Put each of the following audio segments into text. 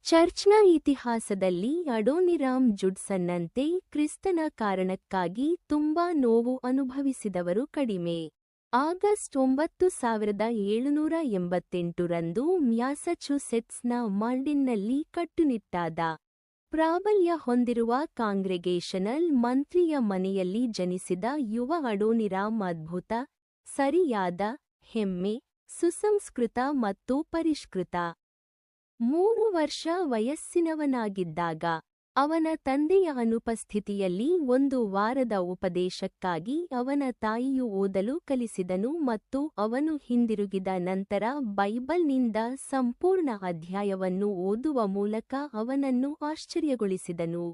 ಚರ್ಚ್ನ ಇತಿಹಾಸದಲ್ಲಿ ಅಡೋನಿರಾಮ್ ಜುಡ್ಸನ್ನಂತೆ ಕ್ರಿಸ್ತನ ಕಾರಣಕ್ಕಾಗಿ ತುಂಬಾ ನೋವು ಅನುಭವಿಸಿದವರು ಕಡಿಮೆ. ಆಗಸ್ಟ್ 9, 1788 ರಂದು ಮ್ಯಾಸಚೂಸೆಟ್ಸ್ನ ಮಾಲ್ಡಿನ್ನಲ್ಲಿ ಕಟ್ಟುನಿಟ್ಟಾದ ಪ್ರಾಬಲ್ಯ ಹೊಂದಿರುವ ಕಾಂಗ್ರೆಗೇಷನಲ್ ಮಂತ್ರಿಯ ಮನೆಯಲ್ಲಿ ಜನಿಸಿದ ಯುವ ಅಡೋನಿರಾಮ್ ಅದ್ಭುತ, ಸರಿಯಾದ, ಹೆಮ್ಮೆ, ಸುಸಂಸ್ಕೃತ ಮತ್ತು ಪರಿಷ್ಕೃತ. 3 ವರ್ಷ ವಯಸ್ಸಿನವನಾಗಿದ್ದಾಗ ಅವನ ತಂದೆಯ ಅನುಪಸ್ಥಿತಿಯಲ್ಲಿ 1 ವಾರದ ಉಪದೇಶಕ್ಕಾಗಿ ಅವನ ತಾಯಿಯು ಓದಲು ಕಲಿಸಿದನು ಮತ್ತು ಅವನು ಹಿಂದಿರುಗಿದ ನಂತರ ಬೈಬಲ್ನಿಂದ ಸಂಪೂರ್ಣ ಅಧ್ಯಾಯವನ್ನು ಓದುವ ಮೂಲಕ ಅವನನ್ನು ಆಶ್ಚರ್ಯಗೊಳಿಸಿದನು.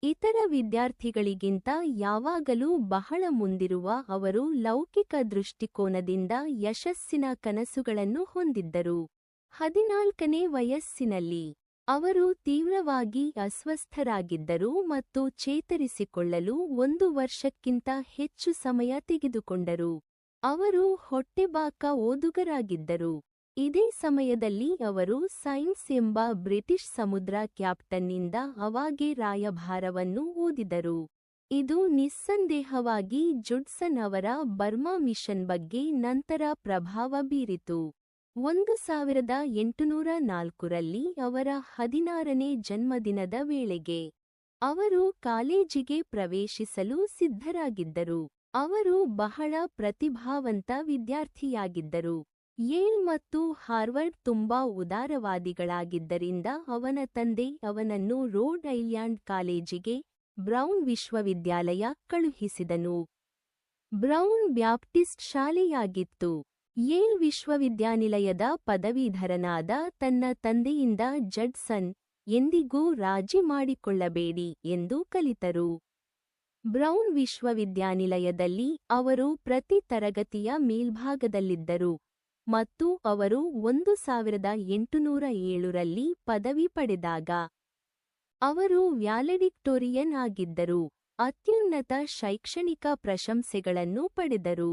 ಇತರ ವಿದ್ಯಾರ್ಥಿಗಳಿಗಿಂತ ಯಾವಾಗಲೂ ಬಹಳ ಮುಂದಿರುವ ಅವರು ಲೌಕಿಕ ದೃಷ್ಟಿಕೋನದಿಂದ ಯಶಸ್ಸಿನ ಕನಸುಗಳನ್ನು ಹೊಂದಿದ್ದರು. 14ನೇ ವಯಸ್ಸಿನಲ್ಲಿ ಅವರು ತೀವ್ರವಾಗಿ ಅಸ್ವಸ್ಥರಾಗಿದ್ದರು ಮತ್ತು ಚೇತರಿಸಿಕೊಳ್ಳಲು 1 ವರ್ಷಕ್ಕಿಂತ ಹೆಚ್ಚು ಸಮಯ ತೆಗೆದುಕೊಂಡರು. ಅವರು ಹೊಟ್ಟೆಬಾಕ ಓದುಗರಾಗಿದ್ದರು. ಇದೇ ಸಮಯದಲ್ಲಿ ಅವರು ಸೈನ್ಸ್ ಎಂಬ ಬ್ರಿಟಿಷ್ ಸಮುದ್ರ ಕ್ಯಾಪ್ಟನ್ನಿಂದ ಅವಾಗೆ ರಾಯಭಾರವನ್ನು ಓದಿದರು. ಇದು ನಿಸ್ಸಂದೇಹವಾಗಿ ಜುಡ್ಸನ್ ಅವರ ಬರ್ಮಾ ಮಿಷನ್ ಬಗ್ಗೆ ನಂತರ ಪ್ರಭಾವ ಬೀರಿತು. 1804 ರಲ್ಲಿ ಅವರ 16ನೇ ಜನ್ಮದಿನದ ವೇಳೆಗೆ ಅವರು ಕಾಲೇಜಿಗೆ ಪ್ರವೇಶಿಸಲು ಸಿದ್ಧರಾಗಿದ್ದರು. ಅವರು ಬಹಳ ಪ್ರತಿಭಾವಂತ ವಿದ್ಯಾರ್ಥಿಯಾಗಿದ್ದರು. ಯೇಲ್ ಮತ್ತು ಹಾರ್ವರ್ಡ್ ತುಂಬಾ ಉದಾರವಾದಿಗಳಾಗಿದ್ದರಿಂದ ಅವನ ತಂದೆ ಅವನನ್ನು ರೋಡ್ ಐಲ್ಯಾಂಡ್ ಕಾಲೇಜಿಗೆ, ಬ್ರೌನ್ ವಿಶ್ವವಿದ್ಯಾಲಯ, ಕಳುಹಿಸಿದನು. Brown Baptist ಶಾಲೆಯಾಗಿತ್ತು. ಯೇಲ್ ವಿಶ್ವವಿದ್ಯಾನಿಲಯದ ಪದವೀಧರನಾದ ತನ್ನ ತಂದೆಯಿಂದ ಜಡ್ಸನ್ ಎಂದಿಗೂ ರಾಜಿ ಮಾಡಿಕೊಳ್ಳಬೇಡಿ ಎಂದು ಕಲಿತರು. ಬ್ರೌನ್ ವಿಶ್ವವಿದ್ಯಾನಿಲಯದಲ್ಲಿ ಅವರು ಪ್ರತಿ ತರಗತಿಯ ಮೇಲ್ಭಾಗದಲ್ಲಿದ್ದರು ಮತ್ತು ಅವರು 1807 ರಲ್ಲಿ ಪದವಿ ಪಡೆದಾಗ ಅವರು ವ್ಯಾಲೆಡಿಕ್ಟೋರಿಯನ್ ಆಗಿದ್ದರು. ಅತ್ಯುನ್ನತ ಶೈಕ್ಷಣಿಕ ಪ್ರಶಂಸೆಗಳನ್ನು ಪಡೆದರು.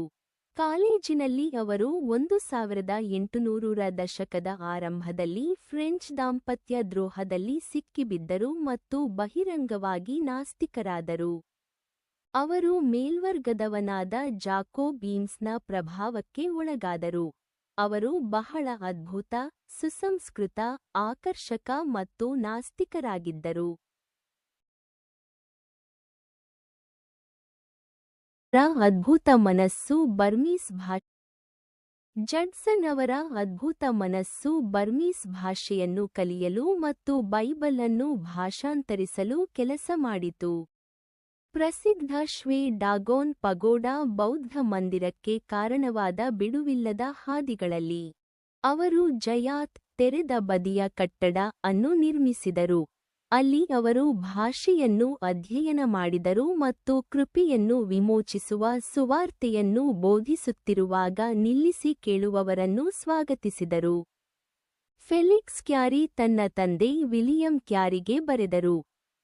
ಕಾಲೇಜಿನಲ್ಲಿ ಅವರು 1800 ರ ದಶಕದ ಆರಂಭದಲ್ಲಿ ಫ್ರೆಂಚ್ ದಾಂಪತ್ಯ ದ್ರೋಹದಲ್ಲಿ ಸಿಕ್ಕಿಬಿದ್ದರು ಮತ್ತು ಬಹಿರಂಗವಾಗಿ ನಾಸ್ತಿಕರಾದರು. ಅವರು ಮೇಲ್ವರ್ಗದವನಾದ ಜಾಕೋಬ್ ಈಮ್ಸ್ನ ಪ್ರಭಾವಕ್ಕೆ ಒಳಗಾದರು. ಅವರು ಬಹಳ ಅದ್ಭುತ, ಸುಸಂಸ್ಕೃತ, ಆಕರ್ಷಕ ಮತ್ತು ನಾಸ್ತಿಕರಾಗಿದ್ದರು. ಅದ್ಭುತ ಮನಸ್ಸು ಬರ್ಮೀಸ್ ಭಾಷೆ. ಜಡ್ಸನ್ ಅವರ ಅದ್ಭುತ ಮನಸ್ಸು ಬರ್ಮೀಸ್ ಭಾಷೆಯನ್ನು ಕಲಿಯಲು ಮತ್ತು ಬೈಬಲ್ ಅನ್ನು ಭಾಷಾಂತರಿಸಲು ಕೆಲಸ ಮಾಡಿತು. ಪ್ರಸಿದ್ಧ ಶ್ವೇ ಡಾಗೋನ್ ಪಗೋಡಾ ಬೌದ್ಧ ಮಂದಿರಕ್ಕೆ ಕಾರಣವಾದ ಬಿಡುವಿಲ್ಲದ ಹಾದಿಗಳಲ್ಲಿ ಅವರು ಜಯಾತ್, ತೆರೆದ ಬದಿಯ ಕಟ್ಟಡ ಅನ್ನು ನಿರ್ಮಿಸಿದರು. ಅಲ್ಲಿ ಅವರು ಭಾಷೆಯನ್ನು ಅಧ್ಯಯನ ಮಾಡಿದರು ಮತ್ತು ಕೃಪೆಯನ್ನು ವಿಮೋಚಿಸುವ ಸುವಾರ್ತೆಯನ್ನು ಬೋಧಿಸುತ್ತಿರುವಾಗ ನಿಲ್ಲಿಸಿ ಕೇಳುವವರನ್ನು ಸ್ವಾಗತಿಸಿದರು. ಫೆಲಿಕ್ಸ್ ಕ್ಯಾರಿ ತನ್ನ ತಂದೆ ವಿಲಿಯಂ ಕ್ಯಾರಿಗೆ ಬರೆದರು.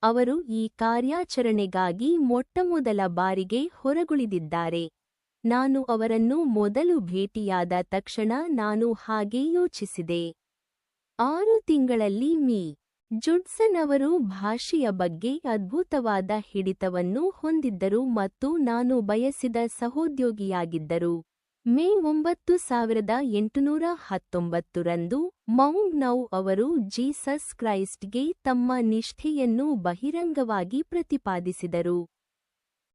ಅವರು ಈ ಕಾರ್ಯಾಚರಣೆಗಾಗಿ ಮೊಟ್ಟಮೊದಲ ಬಾರಿಗೆ ಹೊರಗುಳಿದಿದ್ದಾರೆ. ನಾನು ಅವರನ್ನು ಮೊದಲು ಭೇಟಿಯಾದ ತಕ್ಷಣ ನಾನು ಹಾಗೆ ಯೋಚಿಸಿದೆ. 6 ತಿಂಗಳಲ್ಲಿ ಮಿ. ಜುಡ್ಸನ್ ಅವರು ಭಾಷೆಯ ಬಗ್ಗೆ ಅದ್ಭುತವಾದ ಹಿಡಿತವನ್ನು ಹೊಂದಿದ್ದರು ಮತ್ತು ನಾನು ಬಯಸಿದ ಸಹೋದ್ಯೋಗಿಯಾಗಿದ್ದರು. ಮೇ 9, 1819 ರಂದು ಮೌಂಟ್ ನೌ ಅವರು ಜೀಸಸ್ ಕ್ರೈಸ್ಟ್ಗೆ ತಮ್ಮ ನಿಷ್ಠೆಯನ್ನು ಬಹಿರಂಗವಾಗಿ ಪ್ರತಿಪಾದಿಸಿದರು.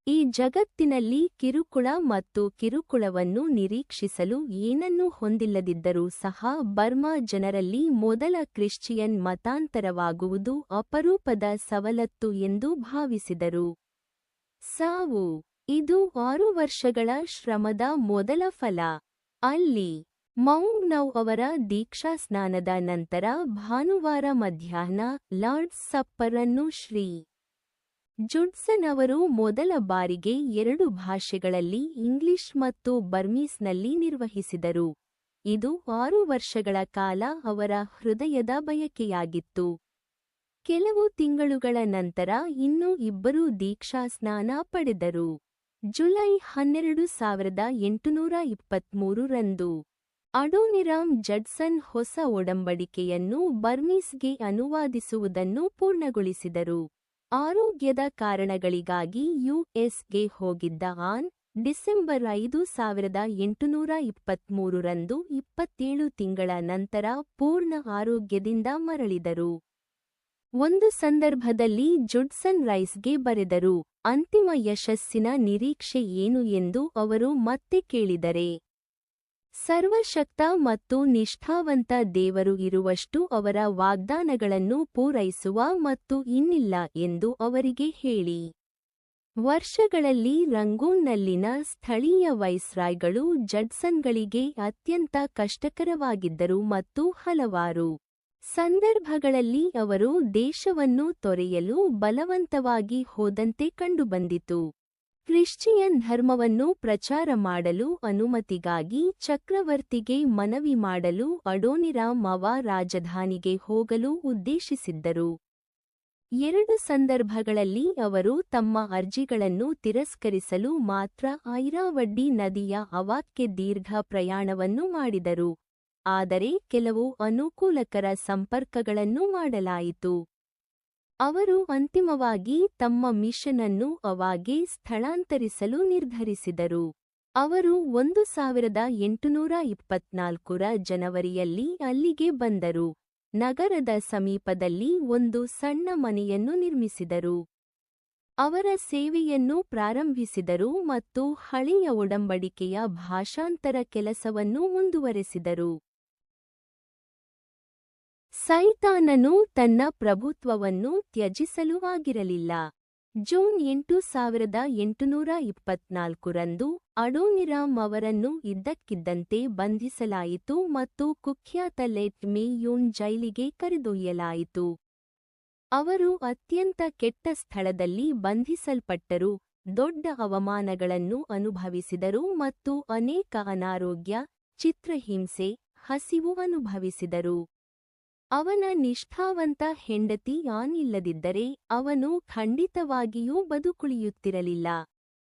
ಈ ಜಗತ್ತಿನಲ್ಲಿ ಕಿರುಕುಳ ಮತ್ತು ಕಿರುಕುಳವನ್ನು ನಿರೀಕ್ಷಿಸಲು ಏನನ್ನೂ ಹೊಂದಿಲ್ಲದಿದ್ದರೂ ಸಹ ಬರ್ಮಾ ಜನರಲ್ಲಿ ಮೊದಲ ಕ್ರಿಶ್ಚಿಯನ್ ಮತಾಂತರವಾಗುವುದು ಅಪರೂಪದ ಸವಲತ್ತು ಎಂದು ಭಾವಿಸಿದರು. ಸಾವು. ಇದು 6 ವರ್ಷಗಳ ಶ್ರಮದ ಮೊದಲ ಫಲ. ಅಲ್ಲಿ ಮೌಂಟ್ ನೌ ಅವರ ದೀಕ್ಷಾಸ್ನಾನದ ನಂತರ ಭಾನುವಾರ ಮಧ್ಯಾಹ್ನ ಲಾರ್ಡ್ಸ್ ಸಪ್ಪರ್ ಅನ್ನು ಶ್ರೀ. ಜುಡ್ಸನ್ ಅವರು ಮೊದಲ ಬಾರಿಗೆ 2 ಭಾಷೆಗಳಲ್ಲಿ ಇಂಗ್ಲಿಷ್ ಮತ್ತು ಬರ್ಮೀಸ್ನಲ್ಲಿ ನಿರ್ವಹಿಸಿದರು. ಇದು 6 ವರ್ಷಗಳ ಕಾಲ ಅವರ ಹೃದಯದ ಬಯಕೆಯಾಗಿತ್ತು. ಕೆಲವು ತಿಂಗಳುಗಳ ನಂತರ ಇನ್ನೂ 2 ದೀಕ್ಷಾಸ್ನಾನ ಪಡೆದರು. ಜುಲೈ 12, 1823 ರಂದು ಅಡೋನಿರಾಮ್ ಜಡ್ಸನ್ ಹೊಸ ಒಡಂಬಡಿಕೆಯನ್ನು ಬರ್ಮೀಸ್ಗೆ ಅನುವಾದಿಸುವುದನ್ನು ಪೂರ್ಣಗೊಳಿಸಿದರು. ಆರೋಗ್ಯದ ಕಾರಣಗಳಿಗಾಗಿ ಯುಎಸ್ಗೆ ಹೋಗಿದ್ದ ಆನ್ ಡಿಸೆಂಬರ್ 5, 1823ರಂದು 27 ತಿಂಗಳ ನಂತರ ಪೂರ್ಣ ಆರೋಗ್ಯದಿಂದ ಮರಳಿದರು. ಒಂದು ಸಂದರ್ಭದಲ್ಲಿ ಜುಡ್ಸನ್ ರೈಸ್ಗೆ ಬರೆದರು, ಅಂತಿಮ ಯಶಸ್ಸಿನ ನಿರೀಕ್ಷೆ ಏನು ಎಂದು ಅವರು ಮತ್ತೆ ಕೇಳಿದರೆ, ಸರ್ವಶಕ್ತ ಮತ್ತು ನಿಷ್ಠಾವಂತ ದೇವರು ಇರುವಷ್ಟು ಅವರ ವಾಗ್ದಾನಗಳನ್ನು ಪೂರೈಸುವ ಮತ್ತು ಇನ್ನಿಲ್ಲ ಎಂದು ಅವರಿಗೆ ಹೇಳಿ. ವರ್ಷಗಳಲ್ಲಿ ರಂಗೂನ್ನಲ್ಲಿನ ಸ್ಥಳೀಯ ವೈಸ್ರಾಯ್ಗಳು ಜಡ್ಸನ್ಗಳಿಗೆ ಅತ್ಯಂತ ಕಷ್ಟಕರವಾಗಿದ್ದರು ಮತ್ತು ಹಲವಾರು ಸಂದರ್ಭಗಳಲ್ಲಿ ಅವರು ದೇಶವನ್ನು ತೊರೆಯಲು ಬಲವಂತವಾಗಿ ಹೋದಂತೆ ಕಂಡುಬಂದಿತು. ಕ್ರಿಶ್ಚಿಯನ್ ಧರ್ಮವನ್ನು ಪ್ರಚಾರ ಮಾಡಲು ಅನುಮತಿಗಾಗಿ ಚಕ್ರವರ್ತಿಗೆ ಮನವಿ ಮಾಡಲು ಅಡೋನಿರಾಮ್ ರಾಜಧಾನಿಗೆ ಹೋಗಲು ಉದ್ದೇಶಿಸಿದ್ದರು. 2 ಸಂದರ್ಭಗಳಲ್ಲಿ ಅವರು ತಮ್ಮ ಅರ್ಜಿಗಳನ್ನು ತಿರಸ್ಕರಿಸಲು ಮಾತ್ರ ಐರಾವಡ್ಡಿ ನದಿಯ ಅವಾಕ್ಕೆ ದೀರ್ಘ ಪ್ರಯಾಣವನ್ನು ಮಾಡಿದರು, ಆದರೆ ಕೆಲವು ಅನುಕೂಲಕರ ಸಂಪರ್ಕಗಳನ್ನು ಮಾಡಲಾಯಿತು. ಅವರು ಅಂತಿಮವಾಗಿ ತಮ್ಮ ಮಿಷನ್ ಅನ್ನು ಅವಾಗೆ ಸ್ಥಳಾಂತರಿಸಲು ನಿರ್ಧರಿಸಿದರು. ಅವರು 1824ರ ಜನವರಿಯಲ್ಲಿ ಅಲ್ಲಿಗೆ ಬಂದರು, ನಗರದ ಸಮೀಪದಲ್ಲಿ ಒಂದು ಸಣ್ಣ ಮನೆಯನ್ನು ನಿರ್ಮಿಸಿದರು. ಅವರ ಸೇವೆಯನ್ನು ಪ್ರಾರಂಭಿಸಿದರು ಮತ್ತು ಹಳೆಯ ಒಡಂಬಡಿಕೆಯ ಭಾಷಾಂತರ ಕೆಲಸವನ್ನು ಮುಂದುವರೆಸಿದರು. ಸೈತಾನನು ತನ್ನ ಪ್ರಭುತ್ವವನ್ನು ತ್ಯಜಿಸಲು ಆಗಿರಲಿಲ್ಲ. ಜೂನ್ 8, 1824ರಂದು ಅಡೋನಿರಾಮ್ ಅವರನ್ನು ಇದ್ದಕ್ಕಿದ್ದಂತೆ ಬಂಧಿಸಲಾಯಿತು ಮತ್ತು ಕುಖ್ಯಾತ ಲೆಟ್ ಮೇಯೂನ್ ಜೈಲಿಗೆ ಕರೆದೊಯ್ಯಲಾಯಿತು. ಅವರು ಅತ್ಯಂತ ಕೆಟ್ಟ ಸ್ಥಳದಲ್ಲಿ ಬಂಧಿಸಲ್ಪಟ್ಟರು, ದೊಡ್ಡ ಅವಮಾನಗಳನ್ನು ಅನುಭವಿಸಿದರು ಮತ್ತು ಅನೇಕ ಅನಾರೋಗ್ಯ, ಚಿತ್ರಹಿಂಸೆ, ಹಸಿವು ಅನುಭವಿಸಿದರು. ಅವನ ನಿಷ್ಠಾವಂತ ಹೆಂಡತಿ ಆನ್ ಇಲ್ಲದಿದ್ದರೆ ಅವನು ಖಂಡಿತವಾಗಿಯೂ ಬದುಕುಳಿಯುತ್ತಿರಲಿಲ್ಲ.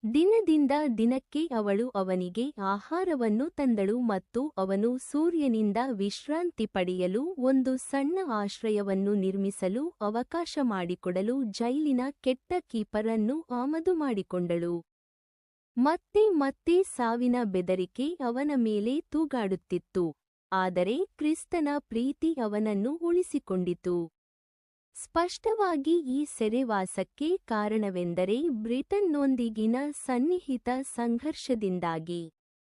ದಿನದಿಂದ ದಿನಕ್ಕೆ ಅವಳು ಅವನಿಗೆ ಆಹಾರವನ್ನು ತಂದಳು ಮತ್ತು ಅವನು ಸೂರ್ಯನಿಂದ ವಿಶ್ರಾಂತಿ ಪಡೆಯಲು ಒಂದು ಸಣ್ಣ ಆಶ್ರಯವನ್ನು ನಿರ್ಮಿಸಲು ಅವಕಾಶ ಮಾಡಿಕೊಡಲು ಜೈಲಿನ ಕೆಟ್ಟ ಕೀಪರ್ ಅನ್ನು ಆಮದು ಮಾಡಿಕೊಂಡಳು. ಮತ್ತೆ ಮತ್ತೆ ಸಾವಿನ ಬೆದರಿಕೆ ಅವನ ಮೇಲೆ ತೂಗಾಡುತ್ತಿತ್ತು, ಆದರೆ ಕ್ರಿಸ್ತನ ಪ್ರೀತಿ ಅವನನ್ನು ಉಳಿಸಿಕೊಂಡಿತು. ಸ್ಪಷ್ಟವಾಗಿ ಈ ಸೆರೆವಾಸಕ್ಕೆ ಕಾರಣವೆಂದರೆ ಬ್ರಿಟನ್ನೊಂದಿಗಿನ ಸನ್ನಿಹಿತ ಸಂಘರ್ಷದಿಂದಾಗಿ,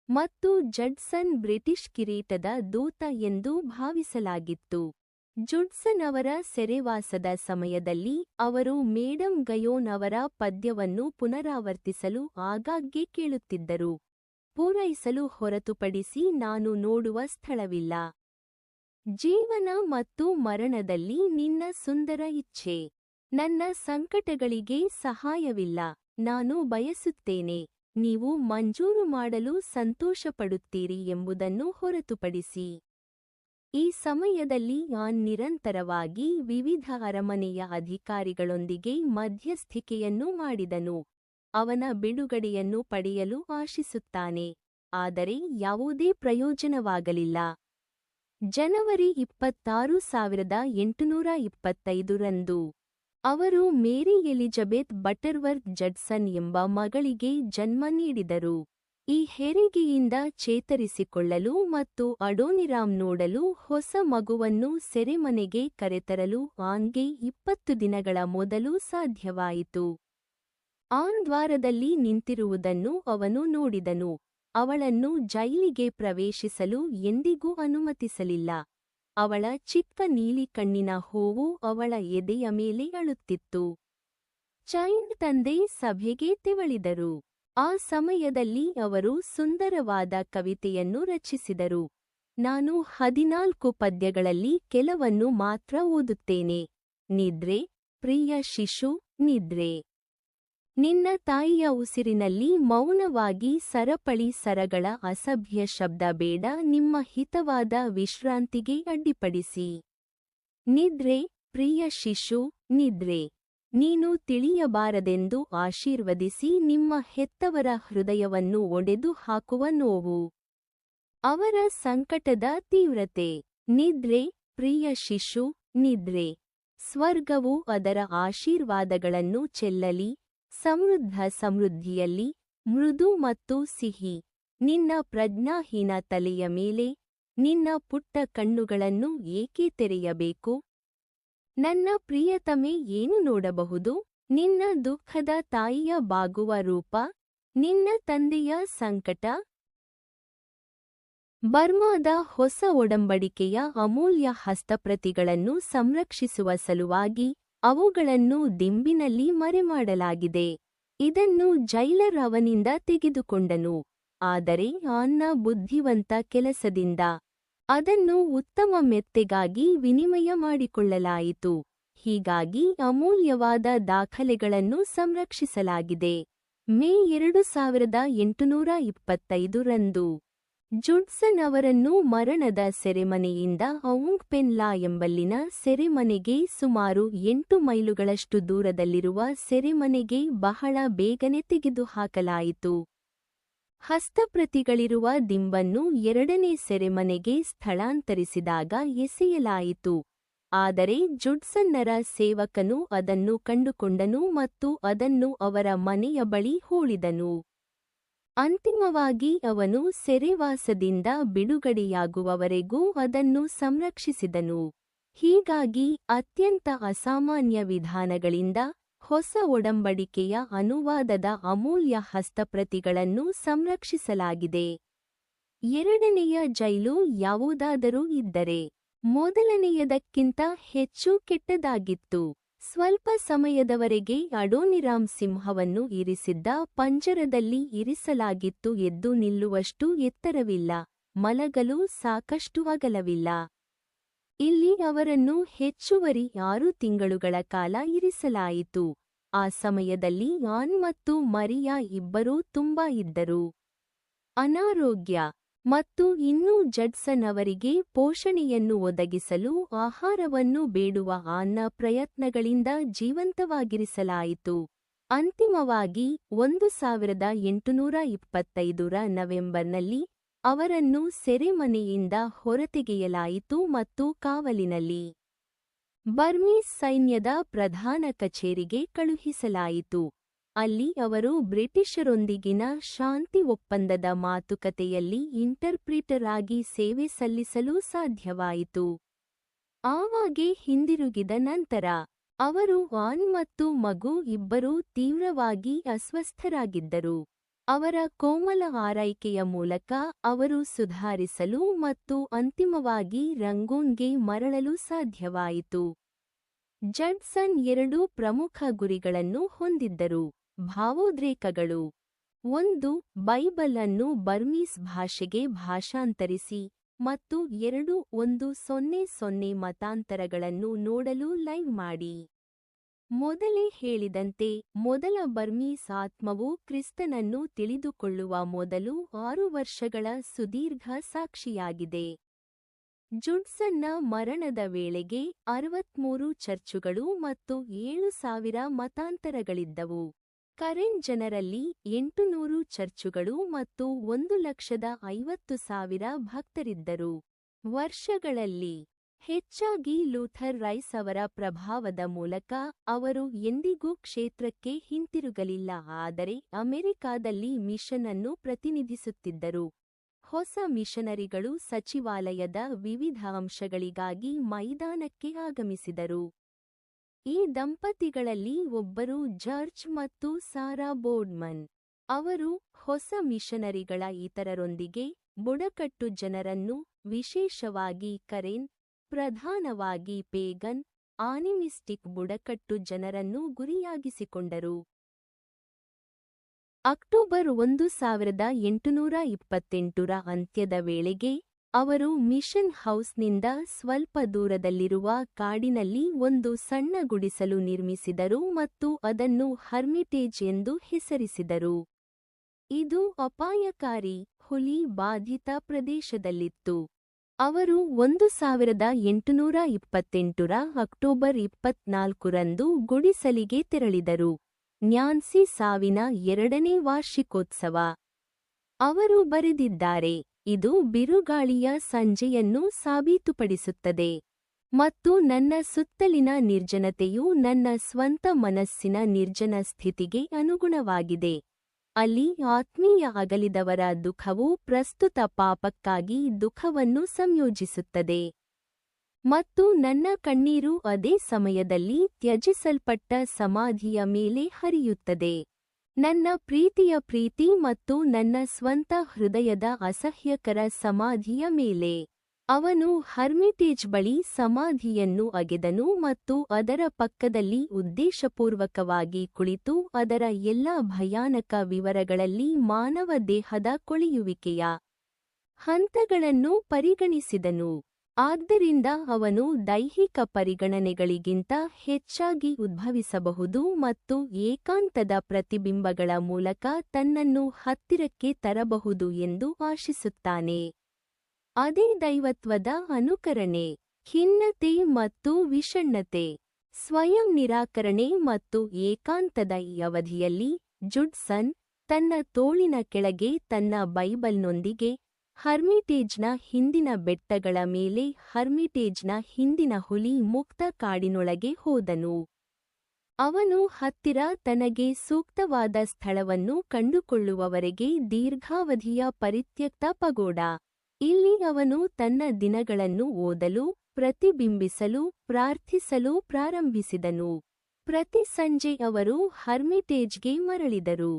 ಮತ್ತು ಜಡ್ಸನ್ ಬ್ರಿಟಿಷ್ ಕಿರೀಟದ ದೂತ ಎಂದು ಭಾವಿಸಲಾಗಿತ್ತು. ಜುಡ್ಸನ್ ಅವರ ಸೆರೆವಾಸದ ಸಮಯದಲ್ಲಿ ಅವರು ಮೇಡಮ್ ಗಯೋನ್ ಅವರ ಪದ್ಯವನ್ನು ಪುನರಾವರ್ತಿಸಲು ಆಗಾಗ್ಗೆ ಕೇಳುತ್ತಿದ್ದರು, ಪೂರೈಸಲು ಹೊರತುಪಡಿಸಿ ನಾನು ನೋಡುವ ಸ್ಥಳವಿಲ್ಲ. ಜೀವನ ಮತ್ತು ಮರಣದಲ್ಲಿ ನಿನ್ನ ಸುಂದರ ಇಚ್ಛೆ. ನನ್ನ ಸಂಕಟಗಳಿಗೆ ಸಹಾಯವಿಲ್ಲ, ನಾನು ಬಯಸುತ್ತೇನೆ, ನೀವು ಮಂಜೂರು ಮಾಡಲು ಸಂತೋಷಪಡುತ್ತೀರಿ ಎಂಬುದನ್ನು ಹೊರತುಪಡಿಸಿ. ಈ ಸಮಯದಲ್ಲಿ ಆನ್ ನಿರಂತರವಾಗಿ ವಿವಿಧ ಅರಮನೆಯ ಅಧಿಕಾರಿಗಳೊಂದಿಗೆ ಮಧ್ಯಸ್ಥಿಕೆಯನ್ನು ಮಾಡಿದನು, ಅವನ ಬಿಡುಗಡೆಯನ್ನು ಪಡೆಯಲು ಆಶಿಸುತ್ತಾನೆ, ಆದರೆ ಯಾವುದೇ ಪ್ರಯೋಜನವಾಗಲಿಲ್ಲ. ಜನವರಿ 26, 1825ರಂದು ಅವರು ಮೇರಿ ಎಲಿಜಬೆತ್ ಬಟರ್ವರ್ತ್ ಜಡ್ಸನ್ ಎಂಬ ಮಗಳಿಗೆ ಜನ್ಮ ನೀಡಿದರು. ಈ ಹೆರಿಗೆಯಿಂದ ಚೇತರಿಸಿಕೊಳ್ಳಲು ಮತ್ತು ಅಡೋನಿರಾಮ್ ನೋಡಲು ಹೊಸ ಮಗುವನ್ನು ಸೆರೆಮನೆಗೆ ಕರೆತರಲು ಆನ್ಗೆ 20 ದಿನಗಳ ಮೊದಲು ಸಾಧ್ಯವಾಯಿತು. ಆನ್ ದ್ವಾರದಲ್ಲಿ ನಿಂತಿರುವುದನ್ನು ಅವನು ನೋಡಿದನು, ಅವಳನ್ನು ಜೈಲಿಗೆ ಪ್ರವೇಶಿಸಲು ಎಂದಿಗೂ ಅನುಮತಿಸಲಿಲ್ಲ. ಅವಳ ಚಿಕ್ಕ ನೀಲಿ ಕಣ್ಣಿನ ಹೂವು ಅವಳ ಎದೆಯ ಮೇಲೆ ಅಳುತ್ತಿತ್ತು. ಚೈಲ್ಡ್ ತಂದೆ ಸಭೆಗೆ ತೆವಳಿದರು. ಆ ಸಮಯದಲ್ಲಿ ಅವರು ಸುಂದರವಾದ ಕವಿತೆಯನ್ನು ರಚಿಸಿದರು. ನಾನು 14 ಪದ್ಯಗಳಲ್ಲಿ ಕೆಲವನ್ನು ಮಾತ್ರ ಓದುತ್ತೇನೆ. ನಿದ್ರೆ, ಪ್ರಿಯ ಶಿಶು, ನಿದ್ರೆ. ನಿನ್ನ ತಾಯಿಯ ಉಸಿರಿನಲ್ಲಿ ಮೌನವಾಗಿ ಸರಪಳಿ ಸರಗಳ ಅಸಭ್ಯ ಶಬ್ದ ಬೇಡ, ನಿಮ್ಮ ಹಿತವಾದ ವಿಶ್ರಾಂತಿಗೆ ಅಡ್ಡಿಪಡಿಸಿ. ನಿದ್ರೆ, ಪ್ರಿಯ ಶಿಶು, ನಿದ್ರೆ. ನೀನು ತಿಳಿಯಬಾರದೆಂದು ಆಶೀರ್ವದಿಸಿ ನಿಮ್ಮ ಹೆತ್ತವರ ಹೃದಯವನ್ನು ಒಡೆದು ಹಾಕುವ ನೋವು. ಅವರ ಸಂಕಟದ ತೀವ್ರತೆ. ನಿದ್ರೆ, ಪ್ರಿಯ ಶಿಶು, ನಿದ್ರೆ. ಸ್ವರ್ಗವು ಅದರ ಆಶೀರ್ವಾದಗಳನ್ನು ಚೆಲ್ಲಲಿ, ಸಮೃದ್ಧಿಯಲ್ಲಿ, ಮೃದು ಮತ್ತು ಸಿಹಿ. ನಿನ್ನ ಪ್ರಜ್ಞಾಹೀನ ತಲೆಯ ಮೇಲೆ ನಿನ್ನ ಪುಟ್ಟ ಕಣ್ಣುಗಳನ್ನು ಏಕೆ ತೆರೆಯಬೇಕು? ನನ್ನ ಪ್ರಿಯತಮೆ, ಏನು ನೋಡಬಹುದು? ನಿನ್ನ ದುಃಖದ ತಾಯಿಯ ಬಾಗುವ ರೂಪ, ನಿನ್ನ ತಂದೆಯ ಸಂಕಟ. ಬರ್ಮಾದ ಹೊಸ ಒಡಂಬಡಿಕೆಯ ಅಮೂಲ್ಯ ಹಸ್ತಪ್ರತಿಗಳನ್ನು ಸಂರಕ್ಷಿಸುವ ಸಲುವಾಗಿ ಅವುಗಳನ್ನು ದಿಂಬಿನಲ್ಲಿ ಮರೆಮಾಡಲಾಗಿದೆ. ಇದನ್ನು ಜೈಲರ್ ಅವನಿಂದ ತೆಗೆದುಕೊಂಡನು, ಆದರೆ ಆನ್ನ ಬುದ್ಧಿವಂತ ಕೆಲಸದಿಂದ ಅದನ್ನು ಉತ್ತಮ ಮೆತ್ತೆಗಾಗಿ ವಿನಿಮಯ ಮಾಡಿಕೊಳ್ಳಲಾಯಿತು. ಹೀಗಾಗಿ ಅಮೂಲ್ಯವಾದ ದಾಖಲೆಗಳನ್ನು ಸಂರಕ್ಷಿಸಲಾಗಿದೆ. ಮೇ 2825 ರಂದು ಜುಡ್ಸನ್ ಅವರನ್ನು ಮರಣದ ಸೆರೆಮನೆಯಿಂದ ಔಂಗ್ ಪೆನ್ ಲಾ ಎಂಬಲ್ಲಿನ ಸೆರೆಮನೆಗೆ ಸುಮಾರು 8 ಮೈಲುಗಳಷ್ಟು ದೂರದಲ್ಲಿರುವ ಸೆರೆಮನೆಗೆ ಬಹಳ ಬೇಗನೆ ತೆಗೆದುಹಾಕಲಾಯಿತು. ಹಸ್ತಪ್ರತಿಗಳಿರುವ ದಿಂಬನ್ನು 2ನೇ ಸೆರೆಮನೆಗೆ ಸ್ಥಳಾಂತರಿಸಿದಾಗ ಎಸೆಯಲಾಯಿತು, ಆದರೆ ಜುಡ್ಸನ್ನರ ಸೇವಕನು ಅದನ್ನು ಕಂಡುಕೊಂಡನು ಮತ್ತು ಅದನ್ನು ಅವರ ಮನೆಯ ಬಳಿ ಹೂಳಿದನು. ಅಂತಿಮವಾಗಿ ಅವನು ಸೆರೆವಾಸದಿಂದ ಬಿಡುಗಡೆಯಾಗುವವರೆಗೂ ಅದನ್ನು ಸಂರಕ್ಷಿಸಿದನು. ಹೀಗಾಗಿ ಅತ್ಯಂತ ಅಸಾಮಾನ್ಯ ವಿಧಾನಗಳಿಂದ ಹೊಸ ಒಡಂಬಡಿಕೆಯ ಅನುವಾದದ ಅಮೂಲ್ಯ ಹಸ್ತಪ್ರತಿಗಳನ್ನು ಸಂರಕ್ಷಿಸಲಾಗಿದೆ. 2ನೆಯ ಜೈಲು ಯಾವುದಾದರೂ ಇದ್ದರೆ ಮೊದಲನೆಯದಕ್ಕಿಂತ ಹೆಚ್ಚು ಕೆಟ್ಟದಾಗಿತ್ತು. ಸ್ವಲ್ಪ ಸಮಯದವರೆಗೆ ಅಡೋನಿರಾಮ್ ಸಿಂಹವನ್ನು ಇರಿಸಿದ್ದ ಪಂಜರದಲ್ಲಿ ಇರಿಸಲಾಗಿತ್ತು. ಎದ್ದು ನಿಲ್ಲುವಷ್ಟು ಎತ್ತರವಿಲ್ಲ, ಮಲಗಲು ಸಾಕಷ್ಟು ಅಗಲವಿಲ್ಲ. ಇಲ್ಲಿ ಅವರನ್ನು ಹೆಚ್ಚುವರಿ 6 ತಿಂಗಳುಗಳ ಕಾಲ ಇರಿಸಲಾಯಿತು. ಆ ಸಮಯದಲ್ಲಿ ಆನ್ ಮತ್ತು ಮರಿಯಾ ಇಬ್ಬರೂ ತುಂಬಾ ಇದ್ದರು. ಅನಾರೋಗ್ಯ ಮತ್ತು ಇನ್ನೂ ಜಡ್ಸನ್ ಅವರಿಗೆ ಪೋಷಣೆಯನ್ನು ಒದಗಿಸಲು ಆಹಾರವನ್ನು ಬೇಡುವ ಆನ್ನ ಪ್ರಯತ್ನಗಳಿಂದ ಜೀವಂತವಾಗಿರಿಸಲಾಯಿತು. ಅಂತಿಮವಾಗಿ 1825 ರ ನವೆಂಬರ್ನಲ್ಲಿ ಅವರನ್ನು ಸೆರೆಮನೆಯಿಂದ ಹೊರತೆಗೆಯಲಾಯಿತು ಮತ್ತು ಕಾವಲಿನಲ್ಲಿ ಬರ್ಮೀಸ್ ಸೈನ್ಯದ ಪ್ರಧಾನ ಕಚೇರಿಗೆ ಕಳುಹಿಸಲಾಯಿತು. ಅಲ್ಲಿ ಅವರು ಬ್ರಿಟಿಷರೊಂದಿಗಿನ ಶಾಂತಿ ಒಪ್ಪಂದದ ಮಾತುಕತೆಯಲ್ಲಿ ಇಂಟರ್ಪ್ರಿಟರ್ ಆಗಿ ಸೇವೆ ಸಲ್ಲಿಸಲು ಸಾಧ್ಯವಾಯಿತು. ಆವಾಗೆ ಹಿಂದಿರುಗಿದ ನಂತರ ಅವರು ಆನ್ ಮತ್ತು ಮಗು ಇಬ್ಬರೂ ತೀವ್ರವಾಗಿ ಅಸ್ವಸ್ಥರಾಗಿದ್ದರು. ಅವರ ಕೋಮಲ ಆರೈಕೆಯ ಮೂಲಕ ಅವರು ಸುಧಾರಿಸಲು ಮತ್ತು ಅಂತಿಮವಾಗಿ ರಂಗೂನ್ಗೆ ಮರಳಲು ಸಾಧ್ಯವಾಯಿತು. ಜಡ್ಸನ್ 2 ಪ್ರಮುಖ ಗುರಿಗಳನ್ನು ಹೊಂದಿದ್ದರು: ಭಾವೋದ್ರೇಕಗಳು. 1. ಬೈಬಲ್ ಅನ್ನು ಬರ್ಮೀಸ್ ಭಾಷೆಗೆ ಭಾಷಾಂತರಿಸಿ ಮತ್ತು 2. 100 ಮತಾಂತರಗಳನ್ನು ನೋಡಲು ಲೈವ್ ಮಾಡಿ. ಮೊದಲೇ ಹೇಳಿದಂತೆ, ಮೊದಲ ಬರ್ಮೀಸ್ ಆತ್ಮವು ಕ್ರಿಸ್ತನನ್ನು ತಿಳಿದುಕೊಳ್ಳುವ ಮೊದಲು 6 ವರ್ಷಗಳ ಸುದೀರ್ಘ ಸಾಕ್ಷಿಯಾಗಿದೆ. ಜುಡ್ಸನ್ನ ಮರಣದ ವೇಳೆಗೆ 63 ಚರ್ಚುಗಳು ಮತ್ತು 7,000 ಮತಾಂತರಗಳಿದ್ದವು. ಕರೆನ್ ಜನರಲ್ಲಿ 800 ಚರ್ಚುಗಳು ಮತ್ತು 1,50,000 ಭಕ್ತರಿದ್ದರು. ವರ್ಷಗಳಲ್ಲಿ ಹೆಚ್ಚಾಗಿ ಲೂಥರ್ ರೈಸ್ ಅವರ ಪ್ರಭಾವದ ಮೂಲಕ ಅವರು ಎಂದಿಗೂ ಕ್ಷೇತ್ರಕ್ಕೆ ಹಿಂತಿರುಗಲಿಲ್ಲ, ಆದರೆ ಅಮೆರಿಕಾದಲ್ಲಿ ಮಿಷನ್ ಅನ್ನು ಪ್ರತಿನಿಧಿಸುತ್ತಿದ್ದರು. ಹೊಸ ಮಿಷನರಿಗಳು ಸಚಿವಾಲಯದ ವಿವಿಧ ಅಂಶಗಳಿಗಾಗಿ ಮೈದಾನಕ್ಕೆ ಆಗಮಿಸಿದರು. ಈ ದಂಪತಿಗಳಲ್ಲಿ ಒಬ್ಬರು ಜಾರ್ಜ್ ಮತ್ತು ಸಾರಾ ಬೋರ್ಡ್ಮನ್. ಅವರು ಹೊಸ ಮಿಷನರಿಗಳ ಇತರರೊಂದಿಗೆ ಬುಡಕಟ್ಟು ಜನರನ್ನು, ವಿಶೇಷವಾಗಿ ಕರೆನ್, ಪ್ರಧಾನವಾಗಿ ಪೇಗನ್, ಆನಿಮಿಸ್ಟಿಕ್ ಬುಡಕಟ್ಟು ಜನರನ್ನು ಗುರಿಯಾಗಿಸಿಕೊಂಡರು. ಅಕ್ಟೋಬರ್ 1828 ರ ಅಂತ್ಯದ ವೇಳೆಗೆ ಅವರು ಮಿಷನ್ ಹೌಸ್ನಿಂದ ಸ್ವಲ್ಪ ದೂರದಲ್ಲಿರುವ ಕಾಡಿನಲ್ಲಿ ಒಂದು ಸಣ್ಣ ಗುಡಿಸಲು ನಿರ್ಮಿಸಿದರು ಮತ್ತು ಅದನ್ನು ಹರ್ಮಿಟೇಜ್ ಎಂದು ಹೆಸರಿಸಿದರು. ಇದು ಅಪಾಯಕಾರಿ, ಹುಲಿ ಬಾಧಿತ ಪ್ರದೇಶದಲ್ಲಿತ್ತು. ಅವರು 1828 ರ ಅಕ್ಟೋಬರ್ 24 ರಂದು ಗುಡಿಸಲಿಗೆ ತೆರಳಿದರು. ನ್ಯಾನ್ಸಿ ಸಾವಿನ 2ನೇ ವಾರ್ಷಿಕೋತ್ಸವ. ಅವರು ಬರೆದಿದ್ದಾರೆ, ಇದು ಬಿರುಗಾಳಿಯ ಸಂಜೆಯನ್ನು ಸಾಬೀತುಪಡಿಸುತ್ತದೆ. ಮತ್ತು ನನ್ನ ಸುತ್ತಲಿನ ನಿರ್ಜನತೆಯು ನನ್ನ ಸ್ವಂತ ಮನಸ್ಸಿನ ನಿರ್ಜನ ಸ್ಥಿತಿಗೆ ಅನುಗುಣವಾಗಿದೆ. ಅಲ್ಲಿ ಆತ್ಮೀಯ ಅಗಲಿದವರ ದುಃಖವು ಪ್ರಸ್ತುತ ಪಾಪಕ್ಕಾಗಿ ದುಃಖವನ್ನು ಸಂಯೋಜಿಸುತ್ತದೆ. ಮತ್ತು ನನ್ನ ಕಣ್ಣೀರು ಅದೇ ಸಮಯದಲ್ಲಿ ತ್ಯಜಿಸಲ್ಪಟ್ಟ ಸಮಾಧಿಯ ಮೇಲೆ ಹರಿಯುತ್ತದೆ. ನನ್ನ ಪ್ರೀತಿಯ ಪ್ರೀತಿ ಮತ್ತು ನನ್ನ ಸ್ವಂತ ಹೃದಯದ ಅಸಹ್ಯಕರ ಸಮಾಧಿಯ ಮೇಲೆ. ಅವನು ಹರ್ಮಿಟೇಜ್ ಬಳಿ ಸಮಾಧಿಯನ್ನು ಅಗೆದನು ಮತ್ತು ಅದರ ಪಕ್ಕದಲ್ಲಿ ಉದ್ದೇಶಪೂರ್ವಕವಾಗಿ ಕುಳಿತು ಅದರ ಎಲ್ಲಾ ಭಯಾನಕ ವಿವರಗಳಲ್ಲಿ ಮಾನವ ದೇಹದ ಕೊಳೆಯುವಿಕೆಯ ಹಂತಗಳನ್ನು ಪರಿಗಣಿಸಿದನು. ಆದ್ದರಿಂದ ಅವನು ದೈಹಿಕ ಪರಿಗಣನೆಗಳಿಗಿಂತ ಹೆಚ್ಚಾಗಿ ಉದ್ಭವಿಸಬಹುದು ಮತ್ತು ಏಕಾಂತದ ಪ್ರತಿಬಿಂಬಗಳ ಮೂಲಕ ತನ್ನನ್ನು ಹತ್ತಿರಕ್ಕೆ ತರಬಹುದು ಎಂದು ಆಶಿಸುತ್ತಾನೆ. ಅದೇ ದೈವತ್ವದ ಅನುಕರಣೆ, ಖಿನ್ನತೆ ಮತ್ತು ವಿಷಣ್ಣತೆ. ಸ್ವಯಂ ನಿರಾಕರಣೆ ಮತ್ತು ಏಕಾಂತದ ಈ ಅವಧಿಯಲ್ಲಿ ಜುಡ್ಸನ್ ತನ್ನ ತೋಳಿನ ಕೆಳಗೆ ತನ್ನ ಬೈಬಲ್ನೊಂದಿಗೆ ಹರ್ಮಿಟೇಜ್ನ ಹಿಂದಿನ ಬೆಟ್ಟಗಳ ಮೇಲೆ ಹರ್ಮಿಟೇಜ್ನ ಹಿಂದಿನ ಹುಲಿ ಮುಕ್ತ ಕಾಡಿನೊಳಗೆ ಹೋದನು. ಅವನು ಹತ್ತಿರ ತನಗೆ ಸೂಕ್ತವಾದ ಸ್ಥಳವನ್ನು ಕಂಡುಕೊಳ್ಳುವವರೆಗೆ ದೀರ್ಘಾವಧಿಯ ಪರಿತ್ಯಕ್ತ ಪಗೋಡ. ಇಲ್ಲಿ ಅವನು ತನ್ನ ದಿನಗಳನ್ನು ಓದಲು, ಪ್ರತಿಬಿಂಬಿಸಲು, ಪ್ರಾರ್ಥಿಸಲು ಪ್ರಾರಂಭಿಸಿದನು. ಪ್ರತಿ ಸಂಜೆ ಅವರು ಹರ್ಮಿಟೇಜ್ಗೆ ಮರಳಿದರು.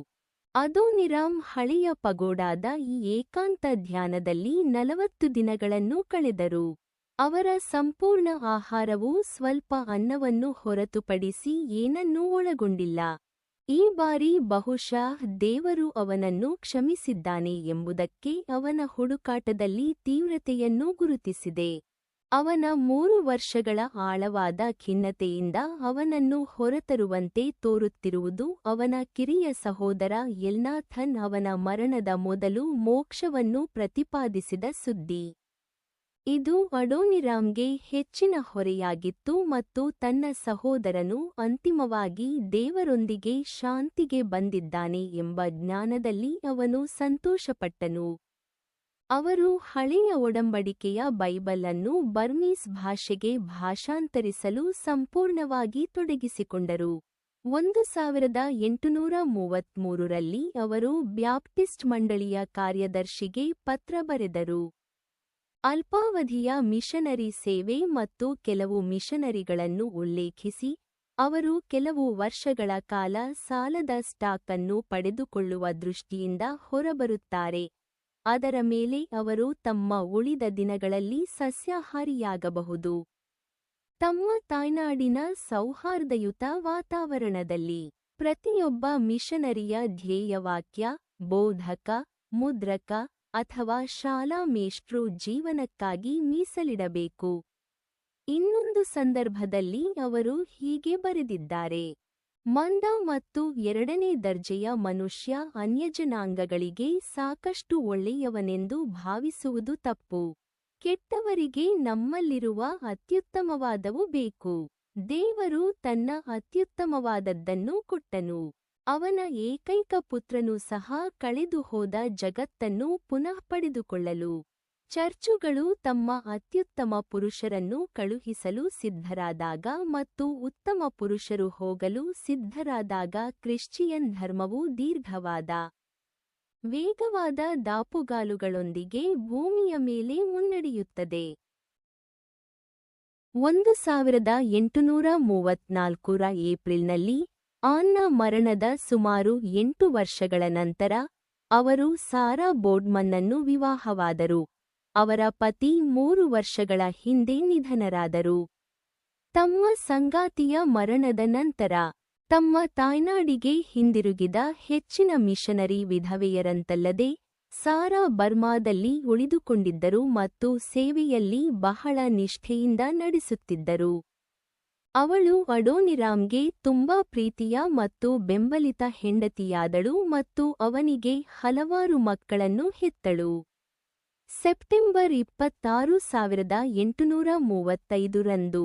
ಅದೋನಿರಾಮ್ ಹಳೆಯ ಪಗೋಡಾದ ಈ ಏಕಾಂತ ಧ್ಯಾನದಲ್ಲಿ 40 ದಿನಗಳನ್ನು ಕಳೆದರು. ಅವರ ಸಂಪೂರ್ಣ ಆಹಾರವು ಸ್ವಲ್ಪ ಅನ್ನವನ್ನು ಹೊರತುಪಡಿಸಿ ಏನನ್ನೂ ಒಳಗೊಂಡಿಲ್ಲ. ಈ ಬಾರಿ ಬಹುಶಃ ದೇವರು ಅವನನ್ನು ಕ್ಷಮಿಸಿದ್ದಾನೆ ಎಂಬುದಕ್ಕೆ ಅವನ ಹುಡುಕಾಟದಲ್ಲಿ ತೀವ್ರತೆಯನ್ನು ಗುರುತಿಸಿದೆ. ಅವನ 3 ವರ್ಷಗಳ ಆಳವಾದ ಖಿನ್ನತೆಯಿಂದ ಅವನನ್ನು ಹೊರತರುವಂತೆ ತೋರುತ್ತಿರುವುದು ಅವನ ಕಿರಿಯ ಸಹೋದರ ಎಲ್ನಾಥನ್ ಅವನ ಮರಣದ ಮೊದಲು ಮೋಕ್ಷವನ್ನು ಪ್ರತಿಪಾದಿಸಿದ ಸುದ್ದಿ. ಇದು ಅಡೋನಿರಾಮ್ಗೆ ಹೆಚ್ಚಿನ ಹೊರೆಯಾಗಿತ್ತು ಮತ್ತು ತನ್ನ ಸಹೋದರನು ಅಂತಿಮವಾಗಿ ದೇವರೊಂದಿಗೆ ಶಾಂತಿಗೆ ಬಂದಿದ್ದಾನೆ ಎಂಬ ಜ್ಞಾನದಲ್ಲಿ ಅವನು ಸಂತೋಷಪಟ್ಟನು. ಅವರು ಹಳೆಯ ಒಡಂಬಡಿಕೆಯ ಬೈಬಲ್ ಅನ್ನು ಬರ್ಮೀಸ್ ಭಾಷೆಗೆ ಭಾಷಾಂತರಿಸಲು ಸಂಪೂರ್ಣವಾಗಿ ತೊಡಗಿಸಿಕೊಂಡರು. 1833ರಲ್ಲಿ ಅವರು ಬ್ಯಾಪ್ಟಿಸ್ಟ್ ಮಂಡಳಿಯ ಕಾರ್ಯದರ್ಶಿಗೆ ಪತ್ರ ಬರೆದರು. ಅಲ್ಪಾವಧಿಯ ಮಿಷನರಿ ಸೇವೆ ಮತ್ತು ಕೆಲವು ಮಿಷನರಿಗಳನ್ನು ಉಲ್ಲೇಖಿಸಿ, ಅವರು ಕೆಲವು ವರ್ಷಗಳ ಕಾಲ ಸಾಲದ ಸ್ಟಾಕ್ ಅನ್ನು ಪಡೆದುಕೊಳ್ಳುವ ದೃಷ್ಟಿಯಿಂದ ಹೊರಬರುತ್ತಾರೆ, ಅದರ ಮೇಲೆ ಅವರು ತಮ್ಮ ಉಳಿದ ದಿನಗಳಲ್ಲಿ ಸಸ್ಯಾಹಾರಿಯಾಗಬಹುದು. ತಮ್ಮ ತಾಯ್ನಾಡಿನ ಸೌಹಾರ್ದಯುತ ವಾತಾವರಣದಲ್ಲಿ ಪ್ರತಿಯೊಬ್ಬ ಮಿಷನರಿಯ ಧ್ಯೇಯವಾಕ್ಯ, ಬೋಧಕ, ಮುದ್ರಕ ಅಥವಾ ಶಾಲಾ ಮೇಷ್ಟ್ರು ಜೀವನಕ್ಕಾಗಿ ಮೀಸಲಿಡಬೇಕು. ಇನ್ನೊಂದು ಸಂದರ್ಭದಲ್ಲಿ ಅವರು ಹೀಗೆ ಬರೆದಿದ್ದಾರೆ: ಮಂದ ಮತ್ತು 2ನೇ ದರ್ಜೆಯ ಮನುಷ್ಯ ಅನ್ಯಜನಾಂಗಗಳಿಗೆ ಸಾಕಷ್ಟು ಒಳ್ಳೆಯವನೆಂದು ಭಾವಿಸುವುದು ತಪ್ಪು. ಕೆಟ್ಟವರಿಗೆ ನಮ್ಮಲ್ಲಿರುವ ಅತ್ಯುತ್ತಮವಾದವು ಬೇಕು. ದೇವರು ತನ್ನ ಅತ್ಯುತ್ತಮವಾದದ್ದನ್ನು ಕೊಟ್ಟನು. ಅವನ ಏಕೈಕ ಪುತ್ರನು ಸಹ ಕಳೆದು ಹೋದ ಜಗತ್ತನ್ನು ಪುನಃ ಪಡೆದುಕೊಳ್ಳಲು. ಚರ್ಚುಗಳು ತಮ್ಮ ಅತ್ಯುತ್ತಮ ಪುರುಷರನ್ನು ಕಳುಹಿಸಲು ಸಿದ್ಧರಾದಾಗ ಮತ್ತು ಉತ್ತಮ ಪುರುಷರು ಹೋಗಲು ಸಿದ್ಧರಾದಾಗ ಕ್ರಿಶ್ಚಿಯನ್ ಧರ್ಮವು ದೀರ್ಘವಾದ, ವೇಗವಾದ ದಾಪುಗಾಲುಗಳೊಂದಿಗೆ ಭೂಮಿಯ ಮೇಲೆ ಮುನ್ನಡೆಯುತ್ತದೆ. 1834ರ ಏಪ್ರಿಲ್ನಲ್ಲಿ ಆನ್ನ ಮರಣದ ಸುಮಾರು 8 ವರ್ಷಗಳ ನಂತರ ಅವರು ಸಾರಾ ಬೋರ್ಡ್ಮನ್ನನ್ನು ವಿವಾಹವಾದರು. ಅವರ ಪತಿ 3 ವರ್ಷಗಳ ಹಿಂದೆ ನಿಧನರಾದರು. ತಮ್ಮ ಸಂಗಾತಿಯ ಮರಣದ ನಂತರ ತಮ್ಮ ತಾಯ್ನಾಡಿಗೆ ಹಿಂದಿರುಗಿದ ಹೆಚ್ಚಿನ ಮಿಷನರಿ ವಿಧವೆಯರಂತಲ್ಲದೆ ಸಾರಾ ಬರ್ಮಾದಲ್ಲಿ ಉಳಿದುಕೊಂಡಿದ್ದರು ಮತ್ತು ಸೇವೆಯಲ್ಲಿ ಬಹಳ ನಿಷ್ಠೆಯಿಂದ ನಡೆಸುತ್ತಿದ್ದರು. ಅವಳು ಅಡೋನಿರಾಮ್ಗೆ ತುಂಬಾ ಪ್ರೀತಿಯ ಮತ್ತು ಬೆಂಬಲಿತ ಹೆಂಡತಿಯಾದಳು ಮತ್ತು ಅವನಿಗೆ ಹಲವಾರು ಮಕ್ಕಳನ್ನು ಹೆತ್ತಳು. ಸೆಪ್ಟೆಂಬರ್ 26, 1835ರಂದು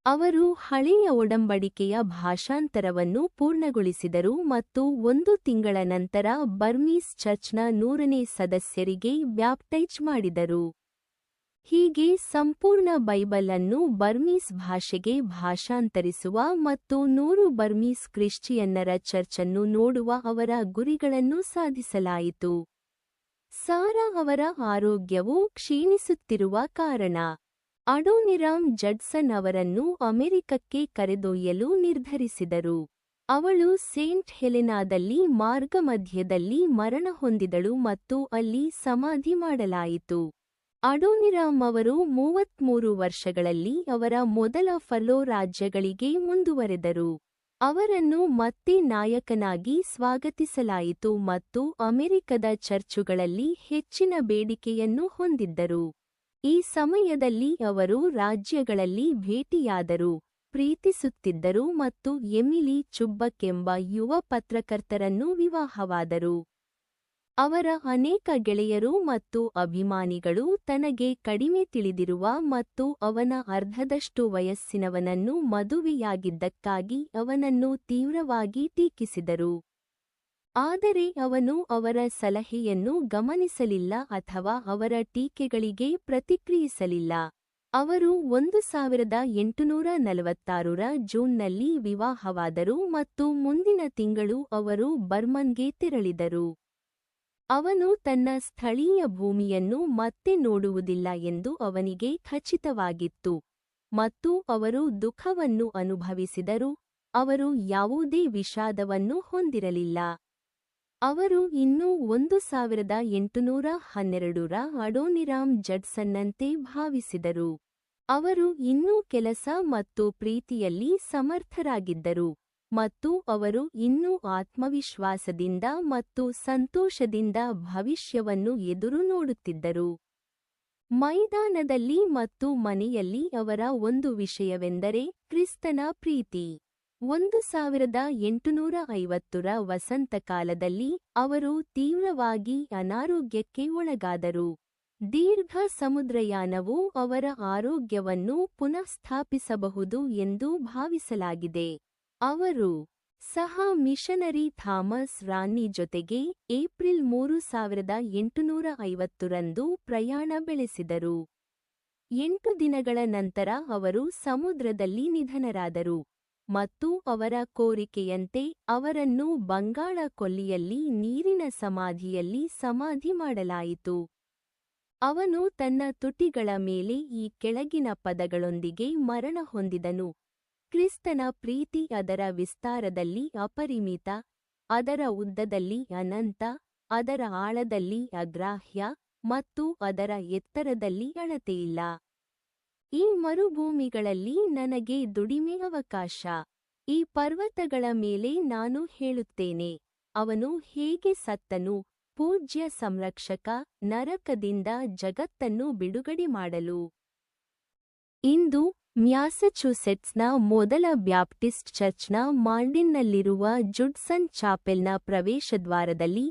ಅವರು ಹಳೆಯ ಒಡಂಬಡಿಕೆಯ ಭಾಷಾಂತರವನ್ನು ಪೂರ್ಣಗೊಳಿಸಿದರು ಮತ್ತು 1 ತಿಂಗಳ ನಂತರ ಬರ್ಮೀಸ್ ಚರ್ಚ್ನ 100ನೇ ಸದಸ್ಯರಿಗೆ ಬ್ಯಾಪ್ಟೈಜ್ ಮಾಡಿದರು. ಹೀಗೆ ಸಂಪೂರ್ಣ ಬೈಬಲ್ ಅನ್ನು ಬರ್ಮೀಸ್ ಭಾಷೆಗೆ ಭಾಷಾಂತರಿಸುವ ಮತ್ತು 100 ಬರ್ಮೀಸ್ ಕ್ರಿಶ್ಚಿಯನ್ನರ ಚರ್ಚನ್ನು ನೋಡುವ ಅವರ ಗುರಿಗಳನ್ನು ಸಾಧಿಸಲಾಯಿತು. ಸಾರಾ ಅವರ ಆರೋಗ್ಯವು ಕ್ಷೀಣಿಸುತ್ತಿರುವ ಕಾರಣ ಅಡೋನಿರಾಮ್ ಜಡ್ಸನ್ ಅವರನ್ನು ಅಮೆರಿಕಕ್ಕೆ ಕರೆದೊಯ್ಯಲು ನಿರ್ಧರಿಸಿದರು. ಅವಳು ಸೇಂಟ್ ಹೆಲೆನಾದಲ್ಲಿ ಮಾರ್ಗಮಧ್ಯದಲ್ಲಿ ಮರಣ ಹೊಂದಿದಳು ಮತ್ತು ಅಲ್ಲಿ ಸಮಾಧಿ ಮಾಡಲಾಯಿತು. ಅಡೋನಿರಾಮ್ ಅವರು 33 ವರ್ಷಗಳಲ್ಲಿ ಅವರ ಮೊದಲ ಫಲೋ ರಾಜ್ಯಗಳಿಗೆ ಮುಂದುವರೆದರು. ಅವರನ್ನು ಮತ್ತೆ ನಾಯಕನಾಗಿ ಸ್ವಾಗತಿಸಲಾಯಿತು ಮತ್ತು ಅಮೆರಿಕದ ಚರ್ಚುಗಳಲ್ಲಿ ಹೆಚ್ಚಿನ ಬೇಡಿಕೆಯನ್ನು ಹೊಂದಿದ್ದರು. ಈ ಸಮಯದಲ್ಲಿ ಅವರು ರಾಜ್ಯಗಳಲ್ಲಿ ಭೇಟಿಯಾದರು, ಪ್ರೀತಿಸುತ್ತಿದ್ದರು ಮತ್ತು ಎಮಿಲಿ ಚುಬ್ಬಕ್ ಎಂಬ ಯುವ ಪತ್ರಕರ್ತರನ್ನು ವಿವಾಹವಾದರು. ಅವರ ಅನೇಕ ಗೆಳೆಯರು ಮತ್ತು ಅಭಿಮಾನಿಗಳು ತನಗೆ ಕಡಿಮೆ ತಿಳಿದಿರುವ ಮತ್ತು ಅವನ ಅರ್ಧದಷ್ಟು ವಯಸ್ಸಿನವನನ್ನು ಮದುವೆಯಾಗಿದ್ದಕ್ಕಾಗಿ ಅವನನ್ನು ತೀವ್ರವಾಗಿ ಟೀಕಿಸಿದರು. ಆದರೆ ಅವನು ಅವರ ಸಲಹೆಯನ್ನು ಗಮನಿಸಲಿಲ್ಲ ಅಥವಾ ಅವರ ಟೀಕೆಗಳಿಗೆ ಪ್ರತಿಕ್ರಿಯಿಸಲಿಲ್ಲ. ಅವರು 1846ರ ಜೂನ್ನಲ್ಲಿ ವಿವಾಹವಾದರು ಮತ್ತು ಮುಂದಿನ ತಿಂಗಳು ಅವರು ಬರ್ಮನ್ಗೆ ತೆರಳಿದರು. ಅವನು ತನ್ನ ಸ್ಥಳೀಯ ಭೂಮಿಯನ್ನು ಮತ್ತೆ ನೋಡುವುದಿಲ್ಲ ಎಂದು ಅವನಿಗೆ ಖಚಿತವಾಗಿತ್ತು ಮತ್ತು ಅವರು ದುಃಖವನ್ನು ಅನುಭವಿಸಿದರು. ಅವರು ಯಾವುದೇ ವಿಷಾದವನ್ನು ಹೊಂದಿರಲಿಲ್ಲ. ಅವರು ಇನ್ನೂ 1812ರ ಅಡೋನಿರಾಮ್ ಜಡ್ಸನ್ನಂತೆ ಭಾವಿಸಿದರು. ಅವರು ಇನ್ನೂ ಕೆಲಸ ಮತ್ತು ಪ್ರೀತಿಯಲ್ಲಿ ಸಮರ್ಥರಾಗಿದ್ದರು ಮತ್ತು ಅವರು ಇನ್ನೂ ಆತ್ಮವಿಶ್ವಾಸದಿಂದ ಮತ್ತು ಸಂತೋಷದಿಂದ ಭವಿಷ್ಯವನ್ನು ಎದುರು ನೋಡುತ್ತಿದ್ದರು. ಮೈದಾನದಲ್ಲಿ ಮತ್ತು ಮನೆಯಲ್ಲಿ ಅವರ ಒಂದು ವಿಷಯವೆಂದರೆ ಕ್ರಿಸ್ತನ ಪ್ರೀತಿ. 1850ರ ವಸಂತಕಾಲದಲ್ಲಿ ಅವರು ತೀವ್ರವಾಗಿ ಅನಾರೋಗ್ಯಕ್ಕೆ ಒಳಗಾದರು. ದೀರ್ಘ ಸಮುದ್ರಯಾನವು ಅವರ ಆರೋಗ್ಯವನ್ನು ಪುನಃಸ್ಥಾಪಿಸಬಹುದು ಎಂದು ಭಾವಿಸಲಾಗಿದೆ. ಅವರು ಸಹ ಮಿಷನರಿ ಥಾಮಸ್ ರಾನ್ನಿ ಜೊತೆಗೆ ಏಪ್ರಿಲ್ 1850ರಂದು ಪ್ರಯಾಣ ಬೆಳೆಸಿದರು. 8 ದಿನಗಳ ನಂತರ ಅವರು ಸಮುದ್ರದಲ್ಲಿ ನಿಧನರಾದರು ಮತ್ತು ಅವರ ಕೋರಿಕೆಯಂತೆ ಅವರನ್ನು ಬಂಗಾಳ ಕೊಲ್ಲಿಯಲ್ಲಿ ನೀರಿನ ಸಮಾಧಿಯಲ್ಲಿ ಸಮಾಧಿ ಮಾಡಲಾಯಿತು. ಅವನು ತನ್ನ ತುಟಿಗಳ ಮೇಲೆ ಈ ಕೆಳಗಿನ ಪದಗಳೊಂದಿಗೆ ಮರಣ ಹೊಂದಿದನು: ಕ್ರಿಸ್ತನ ಪ್ರೀತಿ ಅದರ ವಿಸ್ತಾರದಲ್ಲಿ ಅಪರಿಮಿತ, ಅದರ ಉದ್ದದಲ್ಲಿ ಅನಂತ, ಅದರ ಆಳದಲ್ಲಿ ಅಗ್ರಾಹ್ಯ ಮತ್ತು ಅದರ ಎತ್ತರದಲ್ಲಿ ಅಳತೆಯಿಲ್ಲ. ಈ ಮರುಭೂಮಿಗಳಲ್ಲಿ ನನಗೆ ದುಡಿಮೆ ಅವಕಾಶ. ಈ ಪರ್ವತಗಳ ಮೇಲೆ ನಾನು ಹೇಳುತ್ತೇನೆ, ಅವನು ಹೇಗೆ ಸತ್ತನು, ಪೂಜ್ಯ ಸಂರಕ್ಷಕ, ನರಕದಿಂದ ಜಗತ್ತನ್ನು ಬಿಡುಗಡೆ ಮಾಡಲು. ಇಂದು ಮ್ಯಾಸಚೂಸೆಟ್ಸ್ನ ಮೊದಲ ಬ್ಯಾಪ್ಟಿಸ್ಟ್ ಚರ್ಚ್ನ ಮಾಲ್ಡಿನ್ನಲ್ಲಿರುವ ಜುಡ್ಸನ್ ಚಾಪೆಲ್ನ ಪ್ರವೇಶದ್ವಾರದಲ್ಲಿ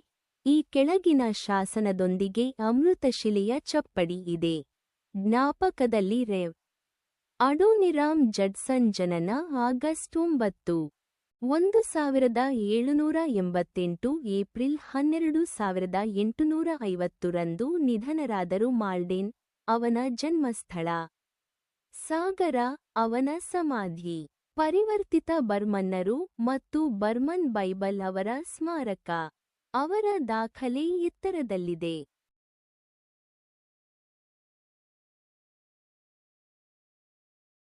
ಈ ಕೆಳಗಿನ ಶಾಸನದೊಂದಿಗೆ ಅಮೃತಶಿಲೆಯ ಚಪ್ಪಡಿ ಇದೆ. ಜ್ಞಾಪಕದಲ್ಲಿ ರೆವ್. ಅಡೋನಿರಾಮ್ ಜಡ್ಸನ್ ಜನನ ಆಗಸ್ಟ್ 9, 1788 ಏಪ್ರಿಲ್ 12, 1850ರಂದು ನಿಧನರಾದರು. ಮಾಲ್ಡೇನ್ ಅವನ ಜನ್ಮಸ್ಥಳ. ಸಾಗರ ಅವನ ಸಮಾಧಿ. ಪರಿವರ್ತಿತ ಬರ್ಮನ್ನರು ಮತ್ತು ಬರ್ಮನ್ ಬೈಬಲ್ ಅವರ ಸ್ಮಾರಕ. ಅವರ ದಾಖಲೆ ಎತ್ತರದಲ್ಲಿದೆ.